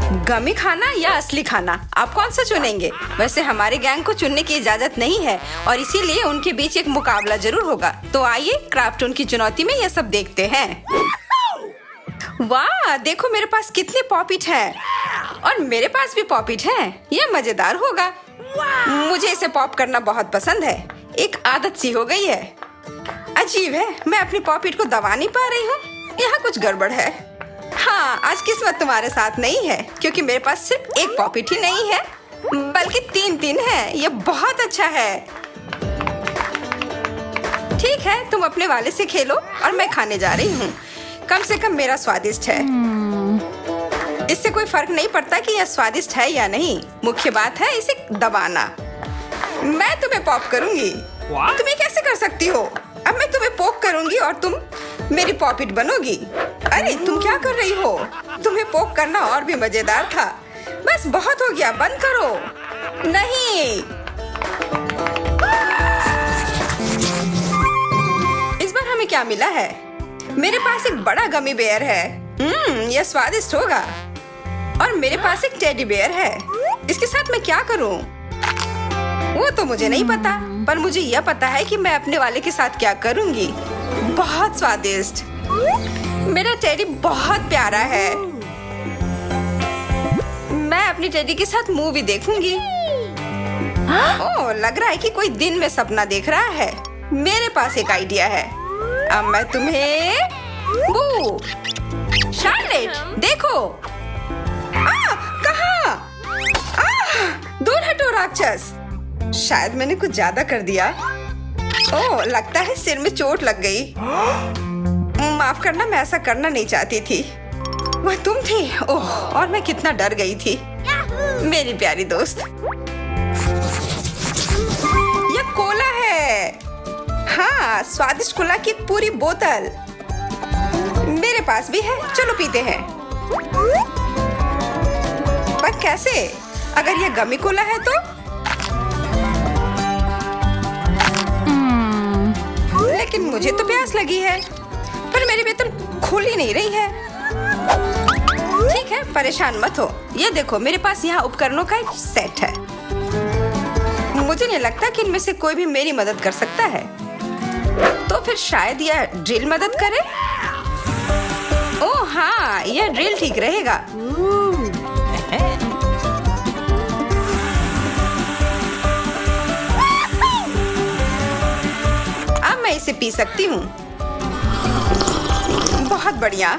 गमी खाना या असली खाना, आप कौन सा चुनेंगे? वैसे हमारे गैंग को चुनने की इजाजत नहीं है और इसीलिए उनके बीच एक मुकाबला जरूर होगा। तो आइए क्राफ्टून की चुनौती में यह सब देखते हैं। वाह, देखो मेरे पास कितने पॉपिट हैं और मेरे पास भी पॉपिट हैं। यह मजेदार होगा। मुझे इसे पॉप करना बहुत पसंद है, एक आदत सी हो गई है। अजीब है, मैं अपनी पॉपिट को दबा नहीं पा रही हूँ। यहाँ कुछ गड़बड़ है। हाँ, आज किस्मत तुम्हारे साथ नहीं है क्योंकि मेरे पास सिर्फ एक पॉपिट ही नहीं है बल्कि 3 है। यह बहुत अच्छा है। ठीक है, तुम अपने वाले से खेलो और मैं खाने जा रही हूँ। कम से कम मेरा स्वादिष्ट है। इससे कोई फर्क नहीं पड़ता कि यह स्वादिष्ट है या नहीं, मुख्य बात है इसे दबाना। मैं तुम्हें पॉप करूंगी। तुम ये कैसे कर सकती हो? अब मैं तुम्हें पोक करूंगी और तुम मेरी पॉपिट बनोगी। अरे तुम क्या कर रही हो? तुम्हें पोक करना और भी मजेदार था। बस बहुत हो गया, बंद करो। नहीं, इस बार हमें क्या मिला है? मेरे पास एक बड़ा गमी बेयर है। यह स्वादिष्ट होगा। और मेरे पास एक टेडी बेयर है। इसके साथ मैं क्या करूं? वो तो मुझे नहीं पता, पर मुझे यह पता है कि मैं अपने वाले के साथ क्या करूंगी। बहुत स्वादिष्ट। मेरा टेडी बहुत प्यारा है। मैं अपनी टेडी के साथ मूवी देखूंगी। ओह, लग रहा है कि कोई दिन में सपना देख रहा है। मेरे पास एक आइडिया है। अब मैं तुम्हें शार्लेट, देखो। कहाँ? दूर हटो राक्षस। शायद मैंने कुछ ज्यादा कर दिया। ओह, लगता है सिर में चोट लग गई। माफ करना, मैं ऐसा करना नहीं चाहती थी। वह तुम थी? ओह, और मैं कितना डर गई थी। मेरी प्यारी दोस्त, यह कोला है। हाँ, स्वादिष्ट कोला की एक पूरी बोतल मेरे पास भी है। चलो पीते हैं। पर कैसे? अगर यह गमी कोला है तो? लेकिन मुझे तो प्यास लगी है, पर मेरी बोतल खुल ही नहीं रही है। ठीक है, परेशान मत हो। ये देखो, मेरे पास यहाँ उपकरणों का एक सेट है। मुझे नहीं लगता कि इनमें से कोई भी मेरी मदद कर सकता है। तो फिर शायद यह ड्रिल मदद करे। ओह हाँ, यह ड्रिल ठीक रहेगा। अब मैं इसे पी सकती हूँ। बहुत बढ़िया।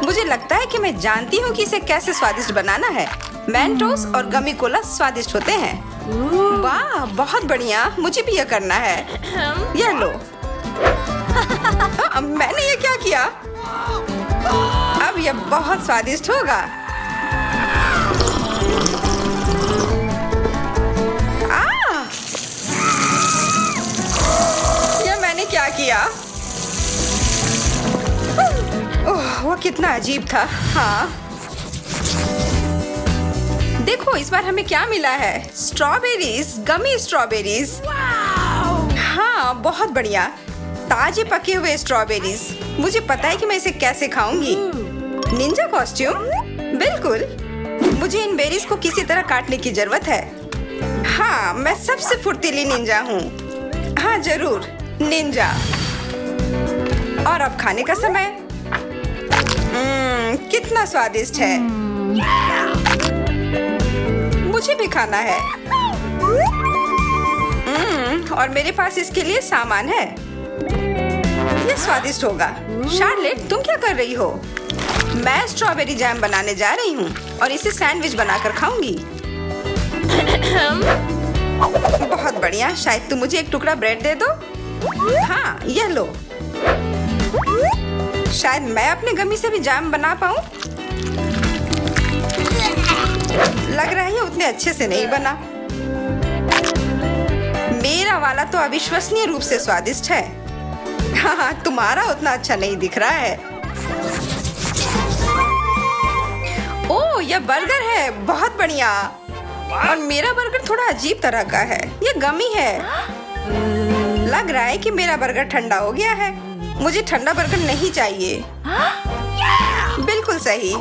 मुझे लगता है कि मैं जानती हूँ कि इसे कैसे स्वादिष्ट बनाना है। मेंटोस और गमी कोला स्वादिष्ट होते हैं। वाह, बहुत बढ़िया। मुझे भी यह करना है। यह लो। मैंने ये क्या किया? अब यह बहुत स्वादिष्ट होगा। यह मैंने क्या किया? ओह, वो कितना अजीब था। हाँ, देखो इस बार हमें क्या मिला है? स्ट्रॉबेरीज, गमी स्ट्रॉबेरीज। हाँ, बहुत बढ़िया। ताजे पके हुए स्ट्रॉबेरीज। मुझे पता है कि मैं इसे कैसे खाऊंगी। Ninja costume? बिल्कुल। मुझे इन बेरीज को किसी तरह काटने की जरूरत है। हाँ, मैं सबसे फुर्तीली निंजा हूँ। हाँ जरूर, निंजा। और अब खाने का समय। कितना स्वादिष्ट है। मुझे भी खाना है। और मेरे पास इसके लिए सामान है। ये स्वादिष्ट होगा। शार्लेट, तुम क्या कर रही हो? मैं स्ट्रॉबेरी जैम बनाने जा रही हूँ और इसे सैंडविच बनाकर खाऊंगी। बहुत बढ़िया। शायद तुम मुझे एक टुकड़ा ब्रेड दे दो। हाँ, यह लो। शायद मैं अपने गमी से भी जैम बना पाऊँ। लग रहा है उतने अच्छे से नहीं बना। मेरा वाला तो अविश्वसनीय रूप से स्वादिष्ट है। हाँ, तुम्हारा उतना अच्छा नहीं दिख रहा है। ओह, यह बर्गर है। बहुत बढ़िया। और मेरा बर्गर थोड़ा अजीब तरह का है। यह गमी है। लग रहा है कि मेरा बर्गर ठंडा हो गया है। मुझे ठंडा बर्गर नहीं चाहिए। बिल्कुल सही।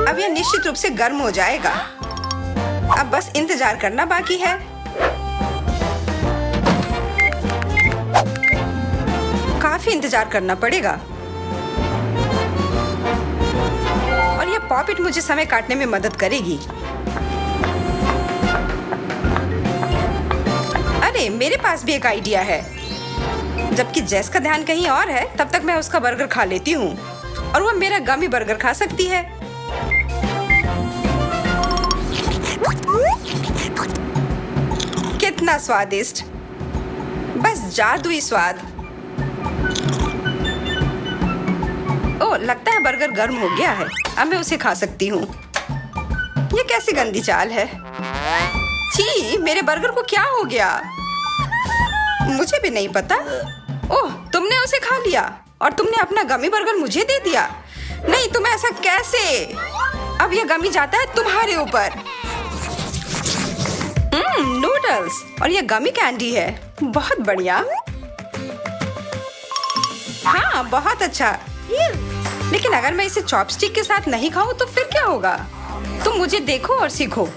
अब यह निश्चित रूप से गर्म हो जाएगा। अब बस इंतजार करना बाकी है। काफी इंतजार करना पड़ेगा। और यह पॉपिट मुझे समय काटने में मदद करेगी। अरे मेरे पास भी एक आइडिया है। जबकि जेस का ध्यान कहीं और है, तब तक मैं उसका बर्गर खा लेती हूँ और वो मेरा गमी बर्गर खा सकती है। कितना स्वादिष्ट, बस जादुई स्वाद। ओह, लगता है बर्गर गर्म हो गया है। अब मैं उसे खा सकती हूँ। ये कैसी गंदी चाल है। छी, मेरे बर्गर को क्या हो गया? मुझे भी नहीं पता। ओह, तुमने उसे खा लिया और तुमने अपना गमी बर्गर मुझे दे दिया। नहीं, तुम ऐसा कैसे? अब यह गमी जाता है तुम्हारे ऊपर। नूडल्स और यह गमी कैंडी है। बहुत बढ़िया। हाँ, बहुत अच्छा। लेकिन अगर मैं इसे चॉपस्टिक के साथ नहीं खाऊं तो फिर क्या होगा? तुम मुझे देखो और सीखो।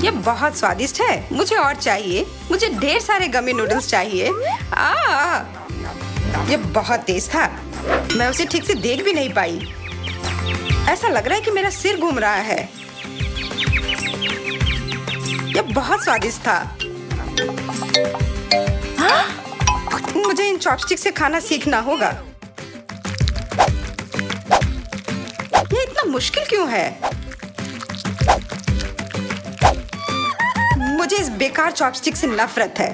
यह बहुत स्वादिष्ट है। मुझे और चाहिए। मुझे ढेर सारे गमी नूडल्स चाहिए। यह बहुत तेज था। मैं उसे ठीक से देख भी नहीं पाई। ऐसा लग रहा है कि मेरा सिर घूम रहा है। यह बहुत स्वादिष्ट था। मुझे इन चॉपस्टिक से खाना सीखना होगा। यह इतना मुश्किल क्यों है? मुझे इस बेकार चॉपस्टिक से नफरत है।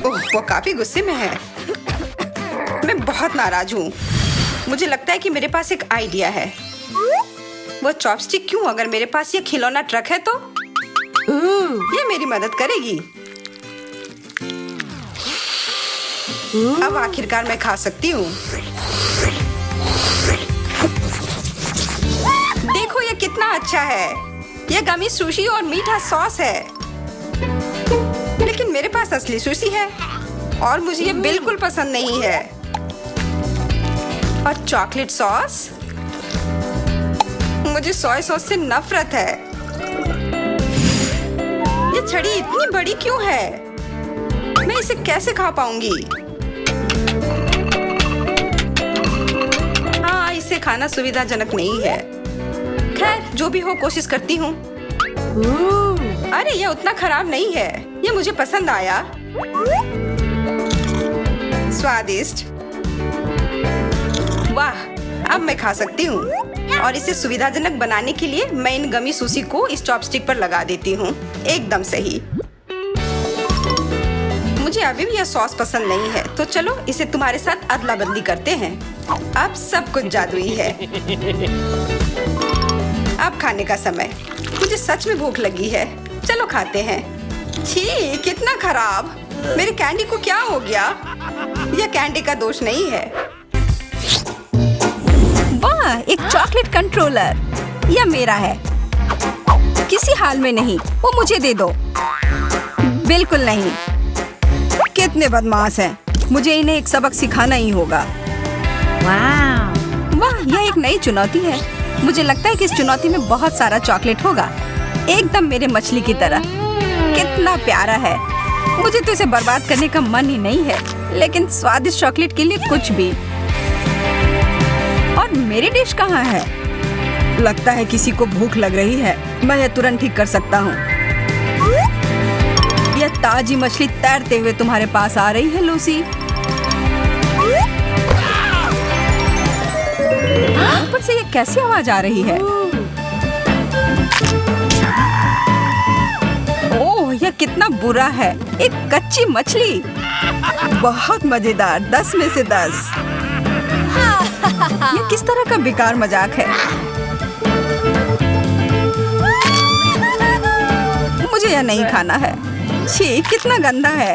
ओह, वो काफी गुस्से में है। मैं बहुत नाराज हूँ। मुझे लगता है कि मेरे पास एक आइडिया है। वो चॉपस्टिक क्यों, अगर मेरे पास ये खिलौना ट्रक है तो ये मेरी मदद करेगी। अब आखिरकार मैं खा सकती हूँ। देखो ये कितना अच्छा है। यह गमी सुशी और मीठा सॉस है। लेकिन मेरे पास असली सुशी है और मुझे ये बिल्कुल पसंद नहीं है। और चॉकलेट सॉस, मुझे सोया सॉस से नफरत है। ये छड़ी इतनी बड़ी क्यों है? मैं इसे कैसे खा पाऊंगी? हाँ, इसे खाना सुविधाजनक नहीं है। खैर, जो भी हो, कोशिश करती हूँ। अरे ये उतना खराब नहीं है। ये मुझे पसंद आया। स्वादिष्ट। वाह, अब मैं खा सकती हूँ। और इसे सुविधाजनक बनाने के लिए मैं इन गमी सुशी को इस चॉपस्टिक पर लगा देती हूँ। एकदम सही। मुझे अभी भी यह सॉस पसंद नहीं है, तो चलो इसे तुम्हारे साथ अदला बदली करते हैं। अब सब कुछ जादुई है। अब खाने का समय। मुझे सच में भूख लगी है। चलो खाते हैं। छी, कितना खराब। मेरे कैंडी को क्या हो गया? यह कैंडी का दोष नहीं है। वाह, एक चॉकलेट कंट्रोलर। यह मेरा है। किसी हाल में नहीं। वो मुझे दे दो। बिल्कुल नहीं। कितने बदमाश हैं। मुझे इन्हें एक सबक सिखाना ही होगा। वाह, यह एक नई चुनौती है। मुझे लगता है कि इस चुनौती में बहुत सारा चॉकलेट होगा, एकदम मेरे मछली की तरह। कितना प्यारा है। मुझे तो इसे बर्बाद करने का मन ही नहीं है, लेकिन स्वादिष्ट चॉकलेट के लिए कुछ भी। और मेरी डिश कहाँ है? लगता है किसी को भूख लग रही है। मैं यह तुरंत ठीक कर सकता हूँ। यह ताजी मछली तैरते हुए तुम्हारे पास आ रही है, लूसी। ऊपर से ये कैसी आवाज आ रही है? ओह, यह कितना बुरा है। एक कच्ची मछली। बहुत मजेदार। 10 में से 10। ये किस तरह का बेकार मजाक है? मुझे यह नहीं खाना है। छी, कितना गंदा है।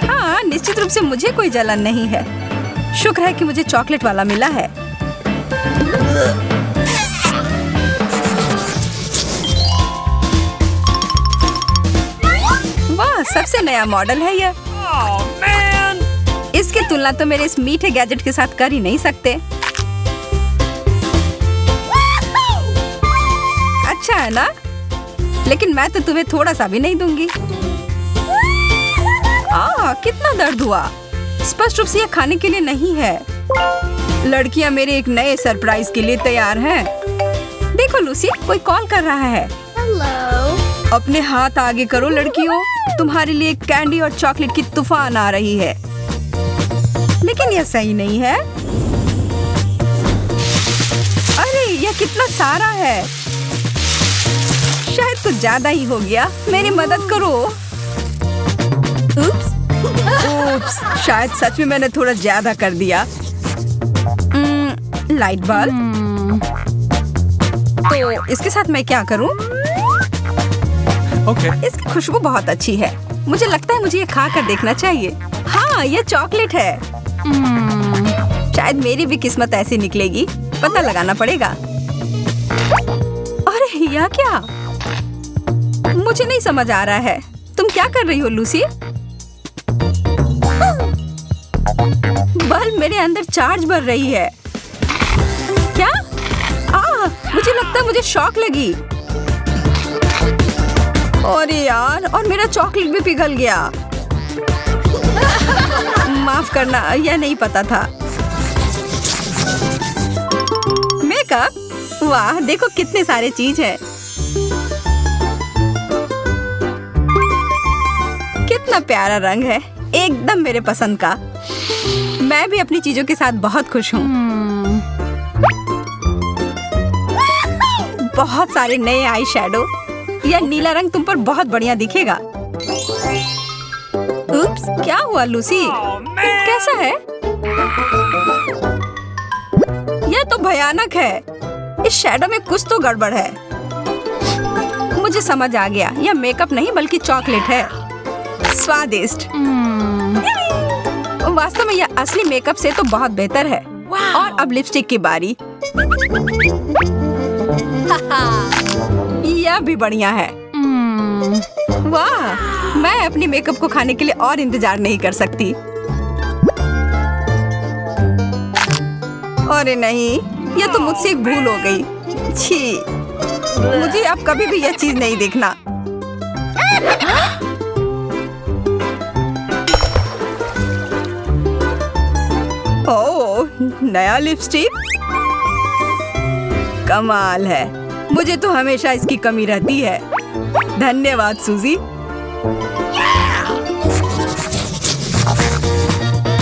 हाँ, निश्चित रूप से मुझे कोई जलन नहीं है। शुक्र है कि मुझे चॉकलेट वाला मिला है। वाह, सबसे नया मॉडल है यह। इसकी तुलना तो मेरे इस मीठे गैजेट के साथ कर ही नहीं सकते। अच्छा है ना? लेकिन मैं तो तुम्हें थोड़ा सा भी नहीं दूंगी। कितना दर्द हुआ। स्पष्ट रूप से यह खाने के लिए नहीं है। लड़कियां मेरे एक नए सरप्राइज के लिए तैयार हैं। देखो लूसी, कोई कॉल कर रहा है। Hello. अपने हाथ आगे करो लड़कियों, तुम्हारे लिए कैंडी और चॉकलेट की तूफान आ रही है। लेकिन यह सही नहीं है। अरे यह कितना सारा है। शायद कुछ ज्यादा ही हो गया। मेरी मदद करो। उप्स, शायद सच में मैंने थोड़ा ज्यादा कर दिया। Light bulb. तो इसके साथ मैं क्या करूं? इसकी खुशबू बहुत अच्छी है। मुझे लगता है मुझे ये खा कर देखना चाहिए। हाँ, ये चॉकलेट है। शायद मेरी भी किस्मत ऐसी निकलेगी। पता लगाना पड़ेगा। अरे यह क्या? मुझे नहीं समझ आ रहा है। तुम क्या कर रही हो लूसी? बल्ब मेरे अंदर चार्ज भर रही है। क्या? मुझे लगता है मुझे शॉक लगी। अरे यार, और मेरा चॉकलेट भी पिघल गया। माफ करना, यह नहीं पता था। मेकअप? वाह, देखो कितने सारे चीज है। कितना प्यारा रंग है, एकदम मेरे पसंद का। मैं भी अपनी चीजों के साथ बहुत खुश हूँ। बहुत सारे नए आई शैडो। यह नीला रंग तुम पर बहुत बढ़िया दिखेगा। उप्स, क्या हुआ लूसी? कैसा है? यह तो भयानक है। इस शैडो में कुछ तो गड़बड़ है। मुझे समझ आ गया, यह मेकअप नहीं बल्कि चॉकलेट है। स्वादिष्ट। वास्तव में यह असली मेकअप से तो बहुत बेहतर है। और अब लिपस्टिक की बारी। यह भी बढ़िया है। वाह, मैं अपनी मेकअप को खाने के लिए और इंतजार नहीं कर सकती। अरे नहीं, यह तो मुझसे एक भूल हो गई। छी, मुझे अब कभी भी यह चीज नहीं देखना। ओह, नया लिपस्टिक। कमाल है। मुझे तो हमेशा इसकी कमी रहती है। धन्यवाद सूजी।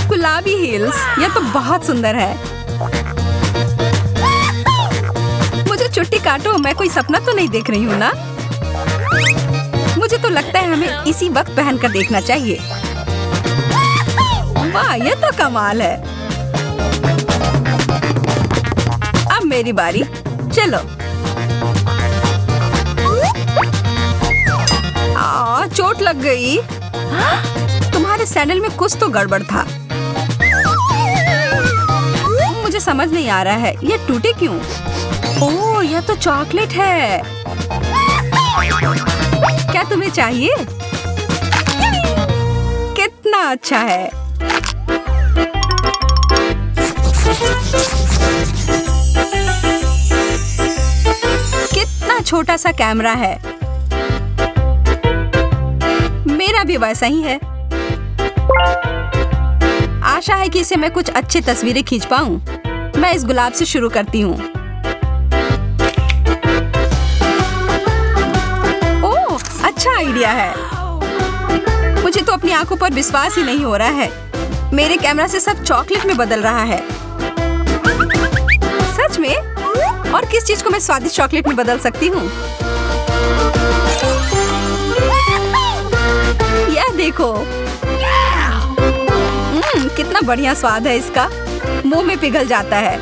गुलाबी हील्स, यह तो बहुत सुंदर है। मुझे छुट्टी काटो, मैं कोई सपना तो नहीं देख रही हूँ ना? मुझे तो लगता है हमें इसी वक्त पहनकर देखना चाहिए। वाह, यह तो कमाल है। अब मेरी बारी। चलो। चोट लग गई। तुम्हारे सैंडल में कुछ तो गड़बड़ था। मुझे समझ नहीं आ रहा है, यह टूटे क्यों? ओह, यह तो चॉकलेट है। क्या तुम्हें चाहिए? कितना अच्छा है। कितना छोटा सा कैमरा है। मेरा भी वैसा ही है। आशा है कि इसे मैं कुछ अच्छी तस्वीरें खींच पाऊं। मैं इस गुलाब से शुरू करती हूँ। ओह, अच्छा आइडिया है। मुझे तो अपनी आंखों पर विश्वास ही नहीं हो रहा है। मेरे कैमरा से सब चॉकलेट में बदल रहा है। सच में? और किस चीज को मैं स्वादिष्ट चॉकलेट में बदल सकती हूँ? यह देखो। कितना बढ़िया स्वाद है इसका। मुंह में पिघल जाता है।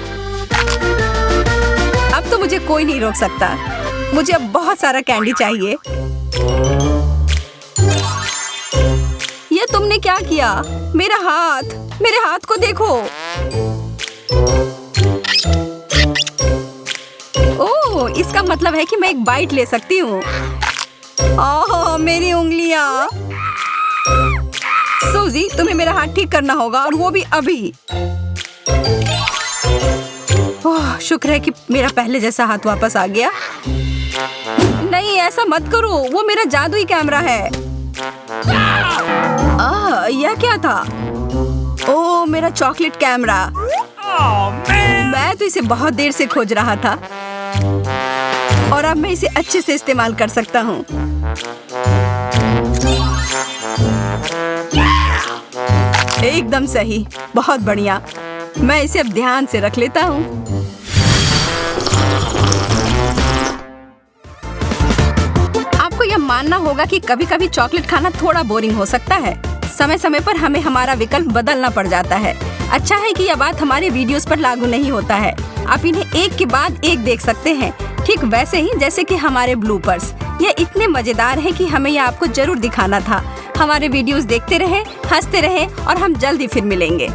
अब तो मुझे कोई नहीं रोक सकता। मुझे अब बहुत सारा कैंडी चाहिए। ये तुमने क्या किया? मेरा हाथ, मेरे हाथ को देखो। ओह, इसका मतलब है कि मैं एक बाइट ले सकती हूँ। ओह, मेरी उंगलियां। सूजी, तुम्हें मेरा हाथ ठीक करना होगा और वो भी अभी। ओह, शुक्र है कि मेरा पहले जैसा हाथ वापस आ गया। नहीं, ऐसा मत करो, वो मेरा जादुई कैमरा है। यह क्या था? ओह, मेरा चॉकलेट कैमरा। मैं तो इसे बहुत देर से खोज रहा था और अब मैं इसे अच्छे से इस्तेमाल कर सकता हूँ। एकदम सही, बहुत बढ़िया। मैं इसे अब ध्यान से रख लेता हूँ। आपको यह मानना होगा कि कभी-कभी चॉकलेट खाना थोड़ा बोरिंग हो सकता है। समय समय पर हमें हमारा विकल्प बदलना पड़ जाता है। अच्छा है कि यह बात हमारे वीडियोस पर लागू नहीं होता है। आप इन्हें एक के बाद एक देख सकते हैं, ठीक वैसे ही जैसे कि हमारे ब्लूपर्स। ये इतने मजेदार हैं कि हमें यह आपको जरूर दिखाना था। हमारे वीडियोस देखते रहें, हंसते रहें और हम जल्दी फिर मिलेंगे।